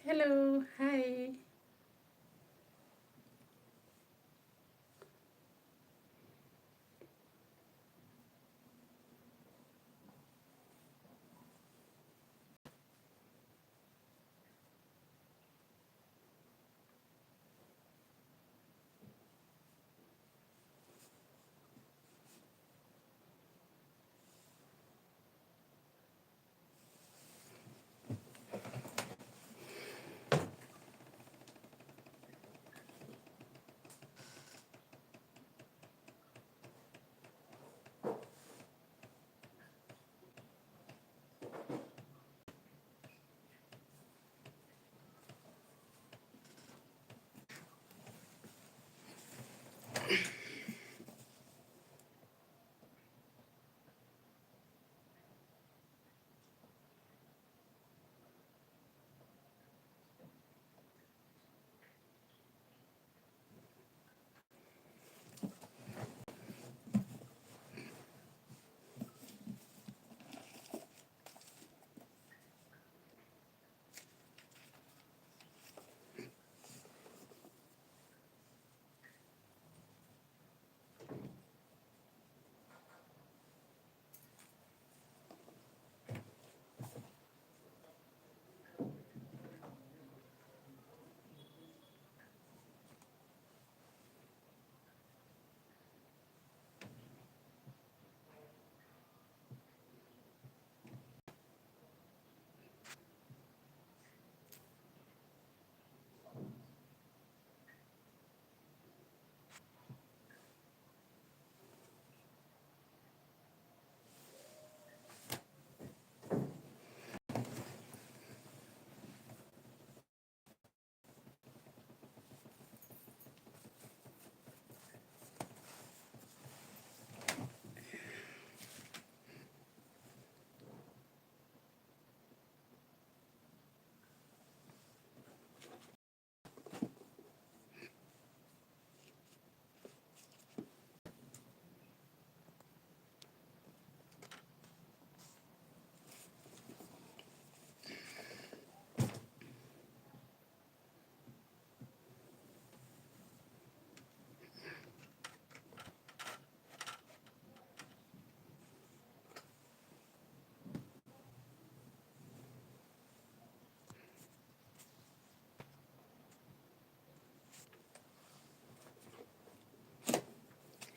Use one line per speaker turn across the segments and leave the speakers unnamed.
Hello, hi.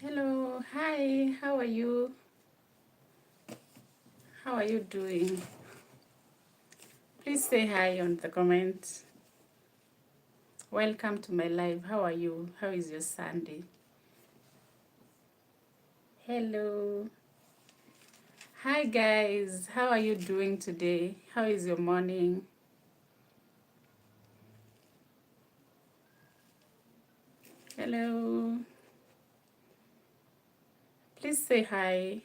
Hello, hi. How are you? How are you doing? Please say hi on the comments. Welcome to my live. How are you? How is your Sunday? Hello. Hi guys. How are you doing today? How is your morning? Hello. Please say hi.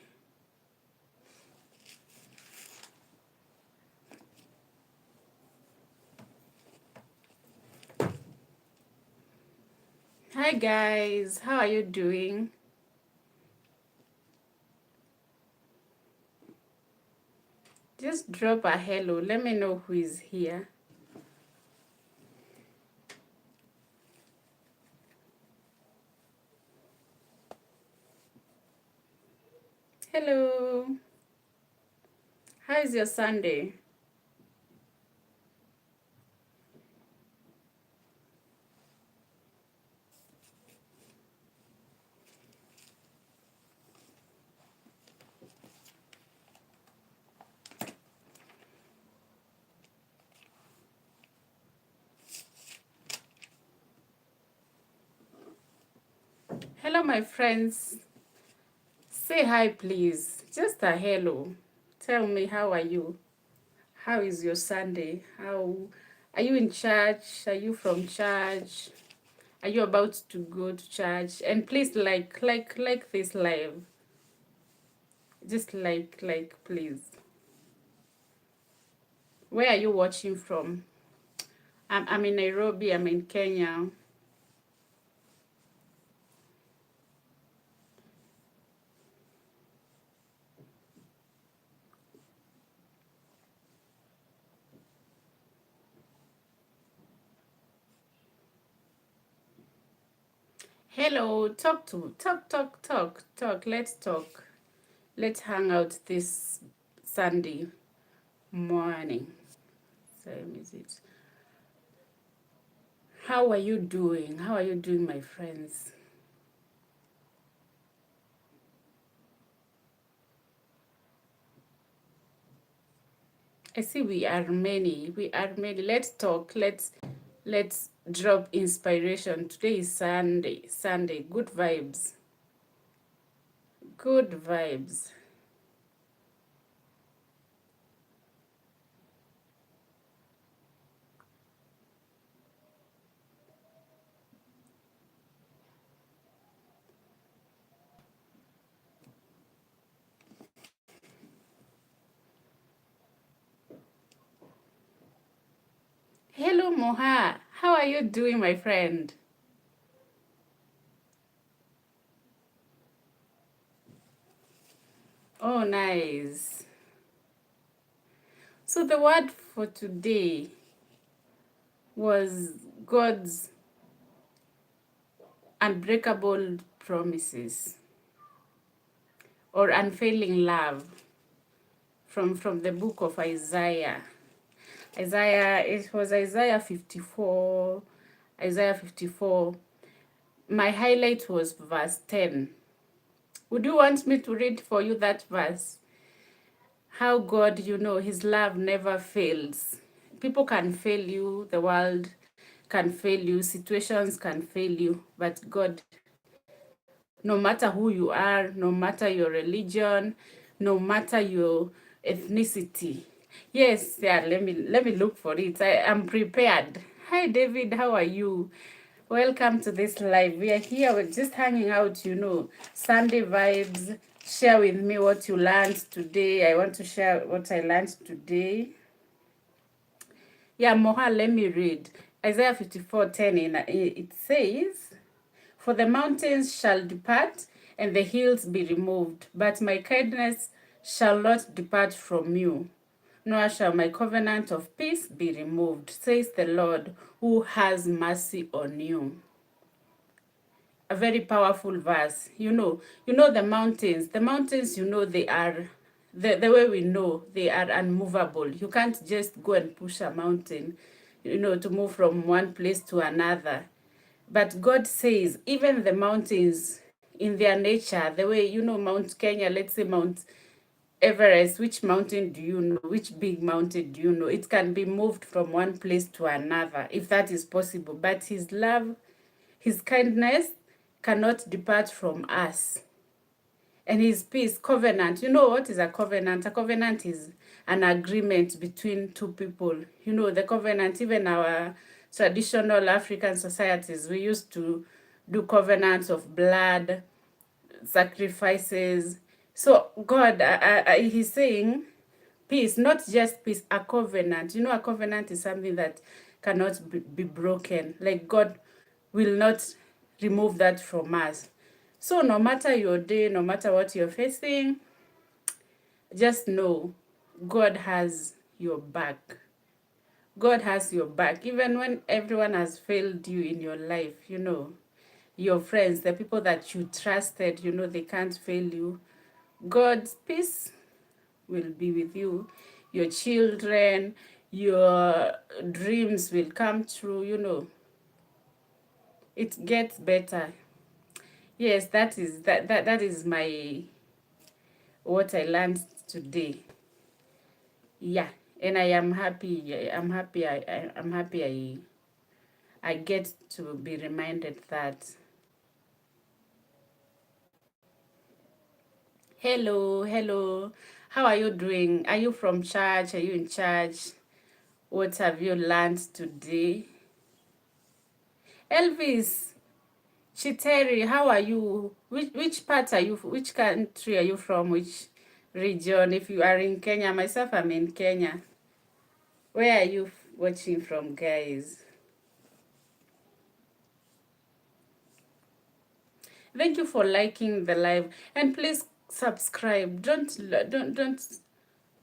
Hi guys. How are you doing? Just drop a hello. Let me know who is here. Hello. How is your Sunday? Hello, my friends. Say hi, please. Just a hello. Tell me, how are you? How is your Sunday? How are you in church? Are you from church? Are you about to go to church? And please like this live. Just please. Where are you watching from? I'm in Nairobi. I'm in Kenya. Hello, talk. Let's talk. Let's hang out this Sunday morning. Same is it. How are you doing? How are you doing, my friends? I see we are many. We are many. Let's talk. Let's drop inspiration. Today is Sunday. Sunday. Good vibes. Good vibes. Hello, Moha. How are you doing, my friend? Oh, nice. So the word for today was God's unbreakable promises or unfailing love from the book of Isaiah. It was Isaiah 54. Isaiah 54. My highlight was verse 10. Would you want me to read for you that verse? How God, his love never fails. People can fail you, the world can fail you, situations can fail you, but God, no matter who you are, no matter your religion, no matter your ethnicity. Yes, yeah, let me look for it. I am prepared. Hi David, how are you? Welcome to this live. We are here, we're just hanging out, Sunday vibes. Share with me what you learned today. I want to share what I learned today. Yeah, Moha, let me read. Isaiah 54:10, it says, "For the mountains shall depart, and the hills be removed, but my kindness shall not depart from you, nor shall my covenant of peace be removed, says the Lord, who has mercy on you." A very powerful verse. The mountains. The mountains, they are the way we know they are unmovable. You can't just go and push a mountain, to move from one place to another. But God says, even the mountains in their nature, the way, Mount Kenya, let's say Mount Everest, which mountain do you know? Which big mountain do you know? It can be moved from one place to another, if that is possible. But His love, His kindness cannot depart from us. And His peace, covenant. You know what is a covenant? A covenant is an agreement between two people. The covenant, even our traditional African societies, we used to do covenants of blood, sacrifices. So God, He's saying peace, not just peace, a covenant. A covenant is something that cannot be broken. Like God will not remove that from us. So no matter your day, no matter what you're facing, just know God has your back. God has your back. Even when everyone has failed you in your life, your friends, the people that you trusted, they can't fail you. God's peace will be with you. Your children, your dreams will come true, It gets better. Yes, that is my what I learned today. Yeah. And I am happy. I'm happy I get to be reminded that. Hello. How are you doing? Are you from church? Are you in church? What have you learned today? Elvis, Chiteri, how are you? Which part are you? Which country are you from? Which region? If you are in Kenya, myself, I'm in Kenya. Where are you watching from, guys? Thank you for liking the live, and please subscribe. Don't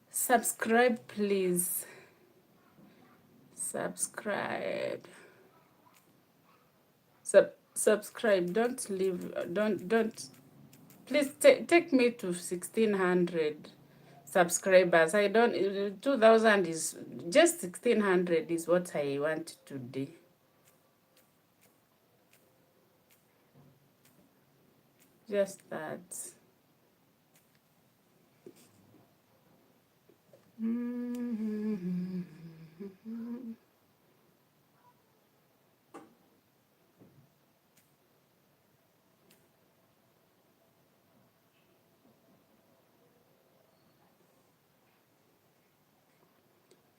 subscribe, please. Subscribe. subscribe. Don't leave. Don't. Please take me to 1,600 subscribers. I don't. 2,000 is just 1,600 is what I want today. Just that.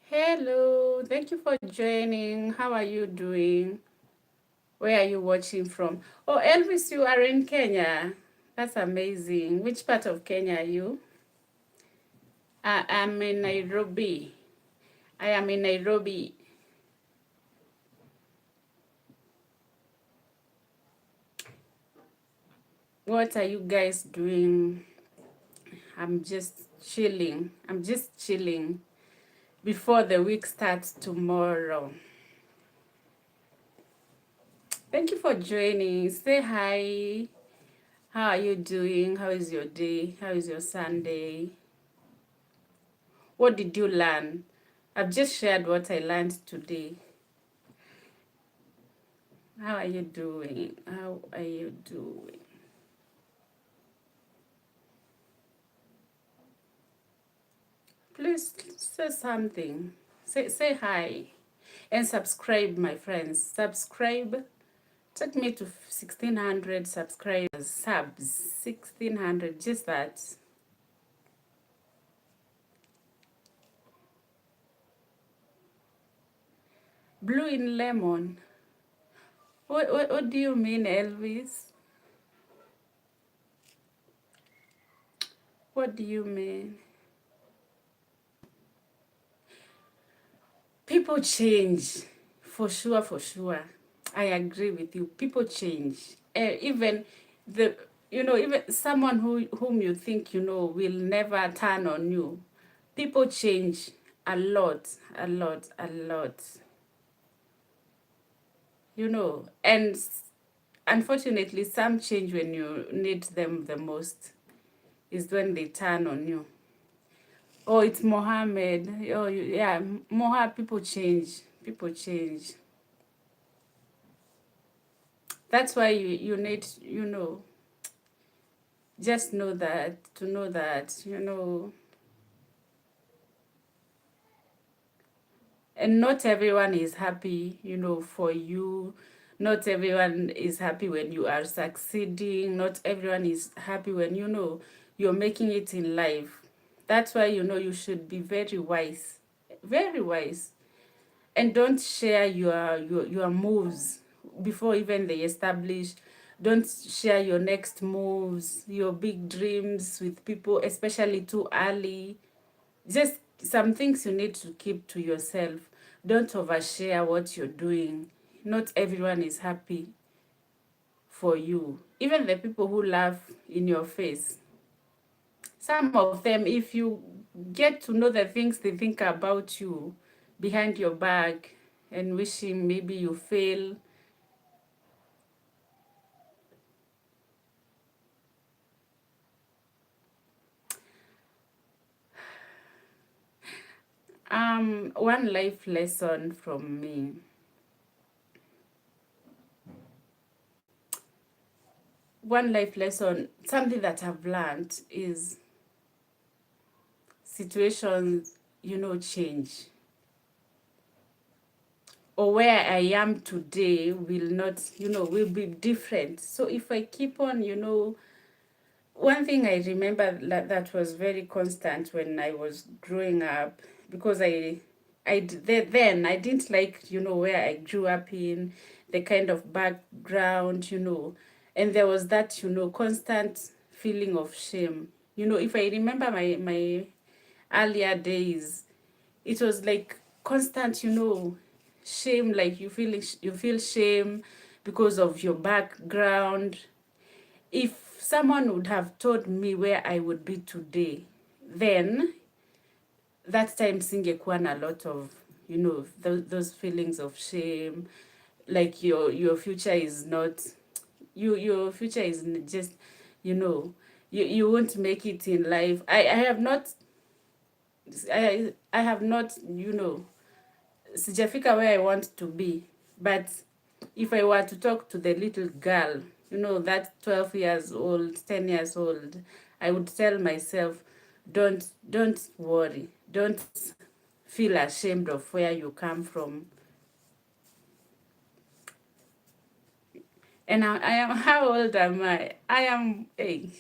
Hello, thank you for joining. How are you doing? Where are you watching from? Oh, Elvis, you are in Kenya. That's amazing. Which part of Kenya are you? I'm in Nairobi. I am in Nairobi. What are you guys doing? I'm just chilling. I'm just chilling before the week starts tomorrow. Thank you for joining. Say hi. How are you doing? How is your day? How is your Sunday? What did you learn? I've just shared what I learned today. How are you doing? How are you doing? Please say something. Say hi and subscribe, my friends. Subscribe. Take me to 1,600 subscribers. Subs. 1,600. Just that. Blue in lemon. What do you mean, Elvis? What do you mean? People change. For sure, for sure. I agree with you. People change. Even the even someone whom you think will never turn on you. People change a lot, a lot, a lot. And unfortunately, some change when you need them the most is when they turn on you. Oh, it's Mohammed. Oh, yeah, Mohammed. People change. People change. That's why you need just know that to know that and not everyone is happy for you. Not everyone is happy when you are succeeding. Not everyone is happy when you're making it in life. That's why you should be very wise, very wise, and don't share your moves before even they establish. Don't share your next moves, your big dreams with people, especially too early. Just some things you need to keep to yourself. Don't overshare what you're doing. Not everyone is happy for you. Even the people who laugh in your face, some of them, if you get to know the things they think about you behind your back and wishing maybe you fail. One life lesson from me. One life lesson, something that I've learned is situations, change. Or where I am today will not, will be different. So if I keep on, one thing I remember that was very constant when I was growing up, because then I didn't like, where I grew up in, the kind of background, and there was that, constant feeling of shame. If I remember my earlier days, it was like constant, shame, like you feel shame because of your background. If someone would have told me where I would be today, then that time singekuwa na lot of those feelings of shame, like your future is not your future is just, you know, you won't make it in life. I have not, you know, sijafika where I want to be. But if I were to talk to the little girl, you know, that 12 years old, 10 years old, I would tell myself, don't worry. Don't feel ashamed of where you come from. And I am, how old am I? I am, hey,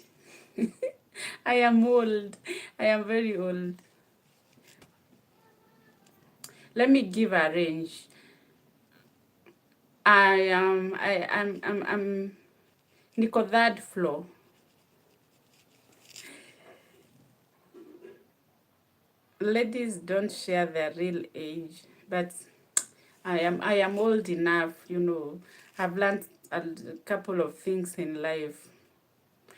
I am old. I am very old. Let me give a range. I'm niko third floor. Ladies don't share their real age, but I am old enough, you know. I've learned a couple of things in life.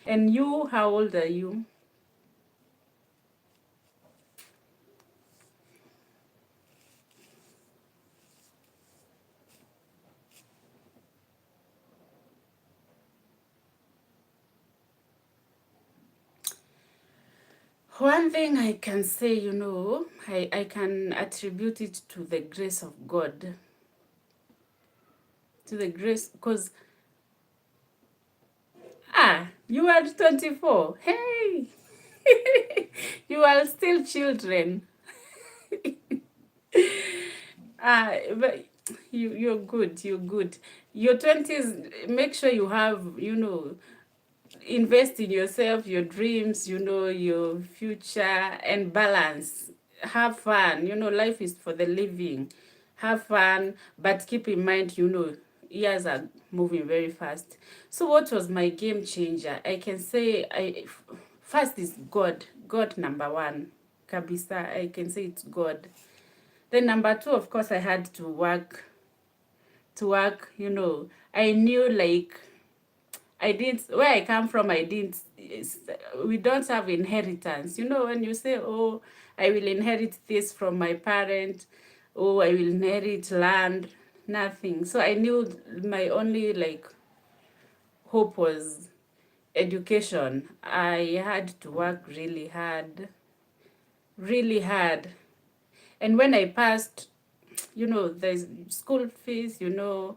And you, how old are you? One thing I can say, you know, I can attribute it to the grace of God. To the grace, because, you are 24. Hey! You are still children. But you're good. You're good. Your 20s, make sure you have, you know, invest in yourself, your dreams, you know, your future, and balance. Have fun. You know, life is for the living. Have fun, but keep in mind, you know, years are moving very fast. So what was my game changer? I can say first is God. God number one. Kabisa, I can say it's God. Then number two, of course, I had to work, you know. I knew, like, I didn't, where I come from, I didn't, we don't have inheritance. You know, when you say, oh, I will inherit this from my parent, oh, I will inherit land, nothing. So I knew my only, like, hope was education. I had to work really hard, really hard. And when I passed, you know, the school fees, you know,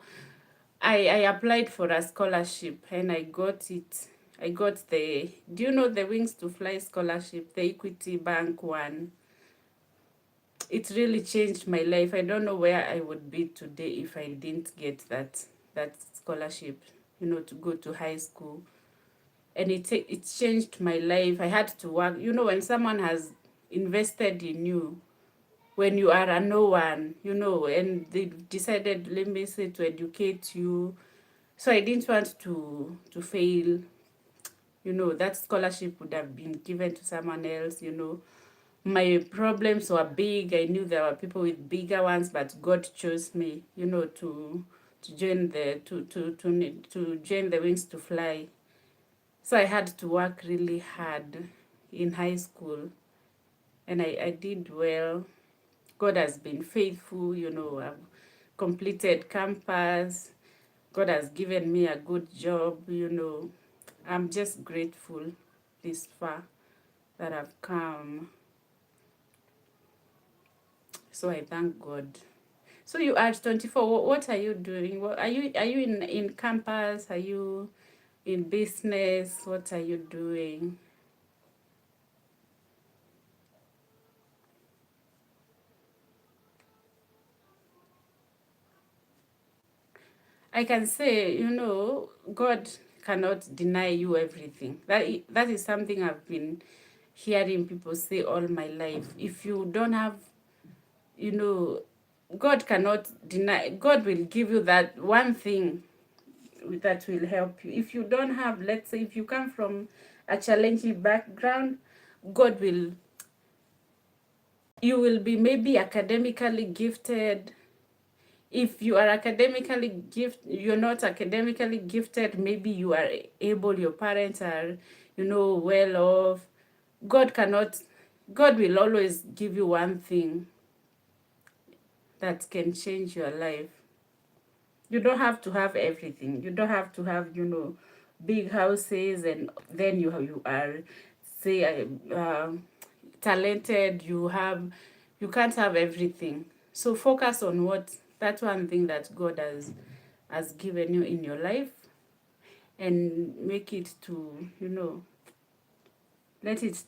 I applied for a scholarship and I got it. I got do you know the Wings to Fly scholarship, the Equity Bank one? It really changed my life. I don't know where I would be today if I didn't get that scholarship, you know, to go to high school. And it changed my life. I had to work. You know, when someone has invested in you, when you are a no one, you know, and they decided, let me say, to educate you. So I didn't want to fail. You know, that scholarship would have been given to someone else, you know. My problems were big. I knew there were people with bigger ones, but God chose me, you know, to join to join the Wings to Fly. So I had to work really hard in high school, and I did well. God has been faithful, you know. I've completed campus. God has given me a good job, you know. I'm just grateful this far that I've come. So I thank God. So you are 24. What are you doing? What are you in campus? Are you in business? What are you doing? I can say, you know, God cannot deny you everything. That is something I've been hearing people say all my life. If you don't have, you know, God cannot deny, God will give you that one thing that will help you. If you don't have, let's say, if you come from a challenging background, God will, you will be maybe academically gifted. If you are academically gifted, you're not academically gifted, maybe you are able, your parents are, you know, well off. God cannot, God will always give you one thing that can change your life. You don't have to have everything. You don't have to have, big houses, and then you are, say, talented. You can't have everything. So focus on that one thing that God has given you in your life, and make it to, let it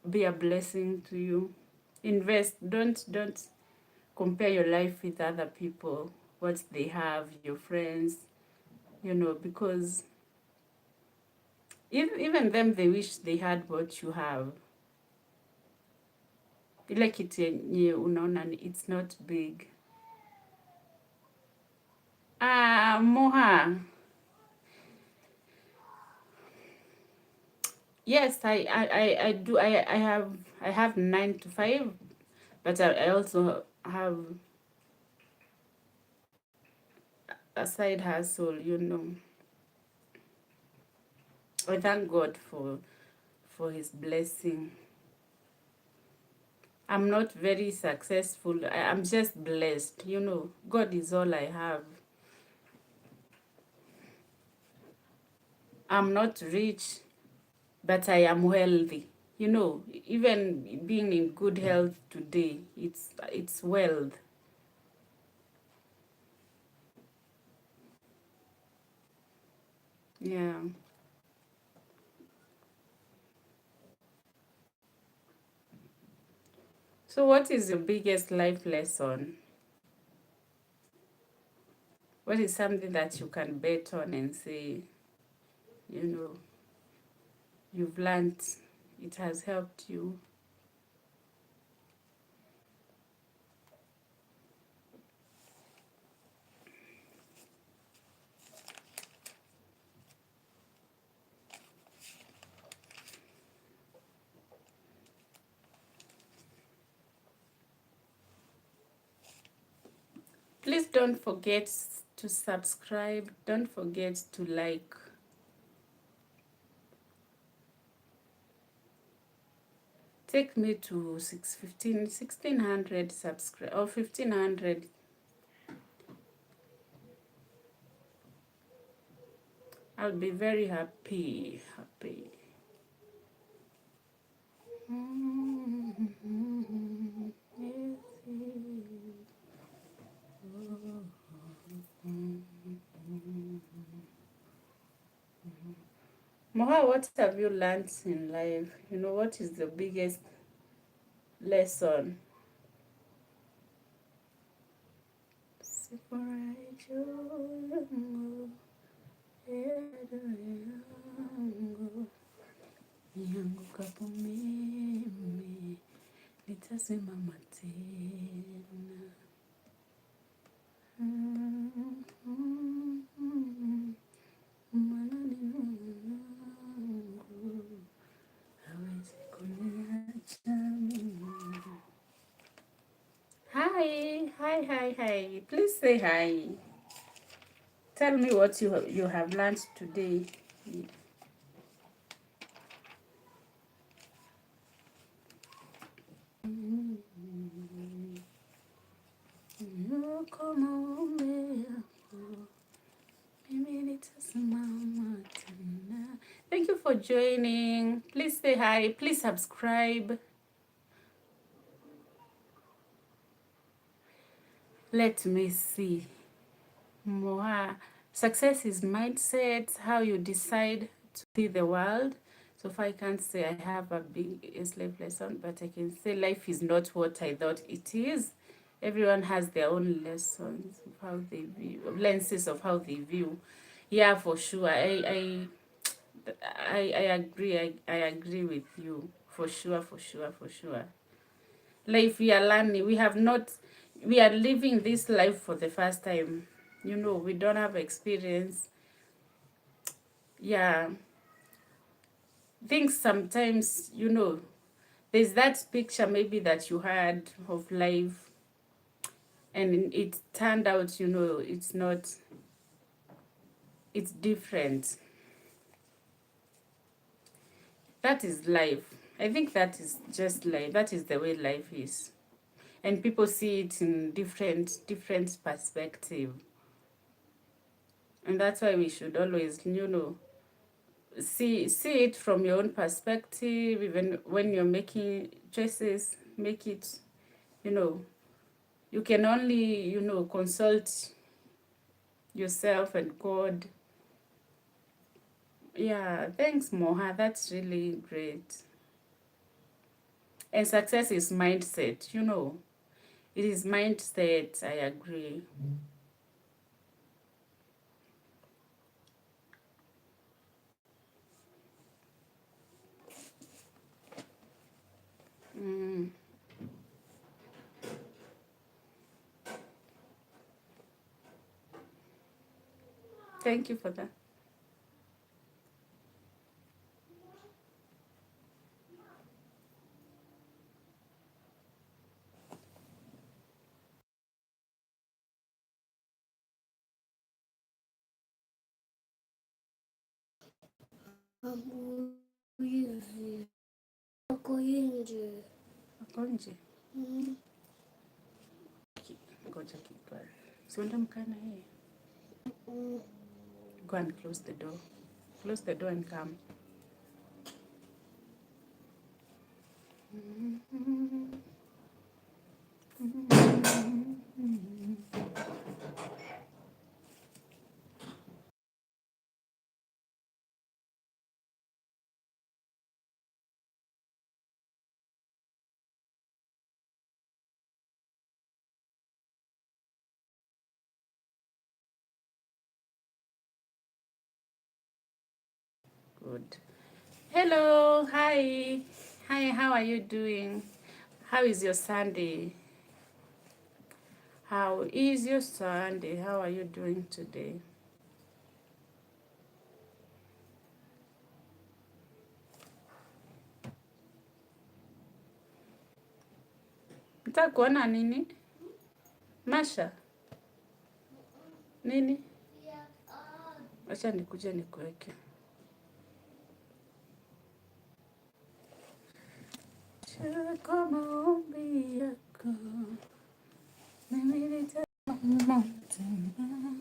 be a blessing to you. Invest. Don't compare your life with other people, what they have, your friends, because even them, they wish they had what you have. Ile kitu yenye unaona it's not big. Moha. Yes, I do. I have 9 to 5, but I also have a side hustle. I thank God for his blessing. I'm not very successful. I'm just blessed. God is all I have. I'm not rich, but I am healthy. Even being in good health today, it's wealth. Yeah. So what is your biggest life lesson? What is something that you can bet on and say, you know, you've learned, it has helped you? Please don't forget to subscribe. Don't forget to like. Take me to 1600 subscribe, or 1500. I'll be very happy. Moha, what have you learned in life? What is the biggest lesson? Niangukapo mimi nitasimama tena. Maana ni Mungu hawezi kuniacha mimi. Hi. Please say hi. Tell me what you have learned today. Thank you for joining. Please say hi. Please subscribe. Let me see. More. Success is mindset, how you decide to see the world. So far, I can't say I have a big life lesson, but I can say life is not what I thought it is. Everyone has their own lessons of how they view, lenses of how they view. Yeah, for sure. I agree. I agree with you. For sure. Life we are learning. We are living this life for the first time. We don't have experience. Yeah. Things sometimes, there's that picture maybe that you had of life, and it turned out, it's not, it's different. That is life. I think that is just life. That is the way life is. And people see it in different perspective. And that's why we should always, see it from your own perspective. Even when you're making choices, make it, you can only, consult yourself and God. Yeah, thanks, Moha. That's really great. And success is mindset, It is mindset, I agree. Mm. Thank you for that.
Wako nje.
Wako nje? Ngoja kidogo. Siende mkae na yeye. Go and close the door. Close the door and come. Good. Hello, hi. Hi, how are you doing? How is your Sunday? How is your Sunday? How are you doing today? Nataka kuona nini? Masha? Nini? Acha nikuje nikuweke. Chukua maombi yako. Mimi nitaomba tena.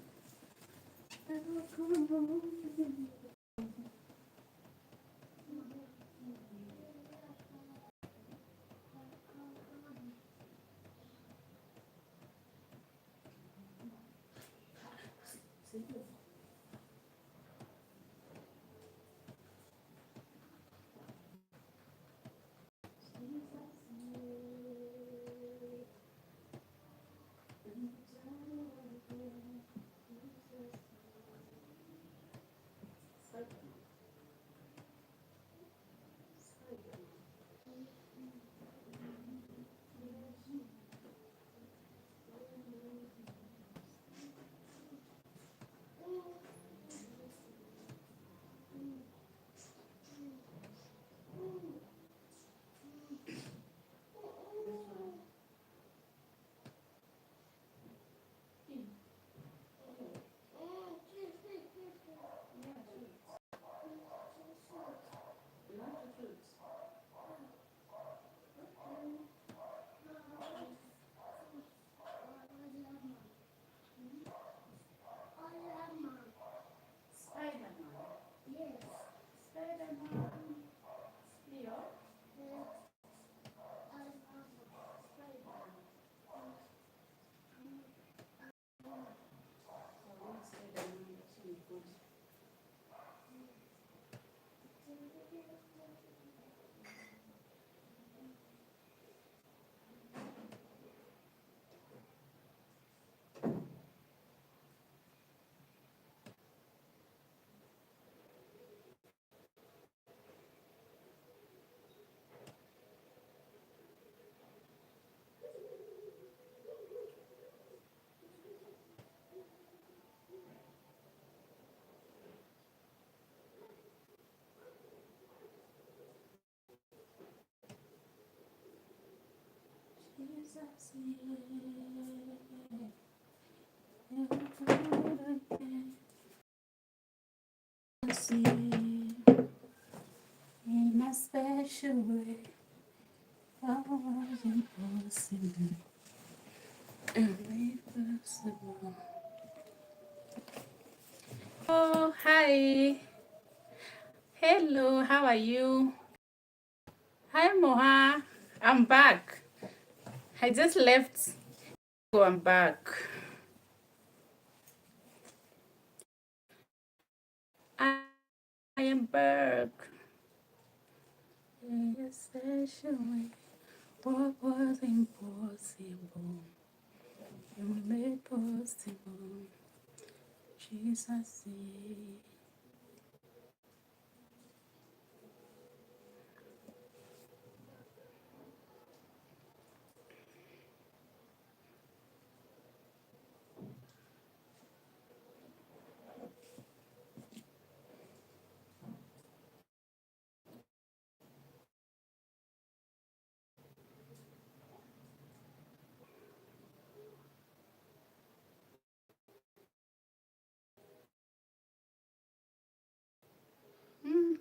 In a special way, what was impossible, and made possible. Oh, hi. Hello, how are you? Hi, Moha. I'm back. I just left. So I'm back. I, I am back. Essentially, what was impossible, you made possible. Jesus. Mm.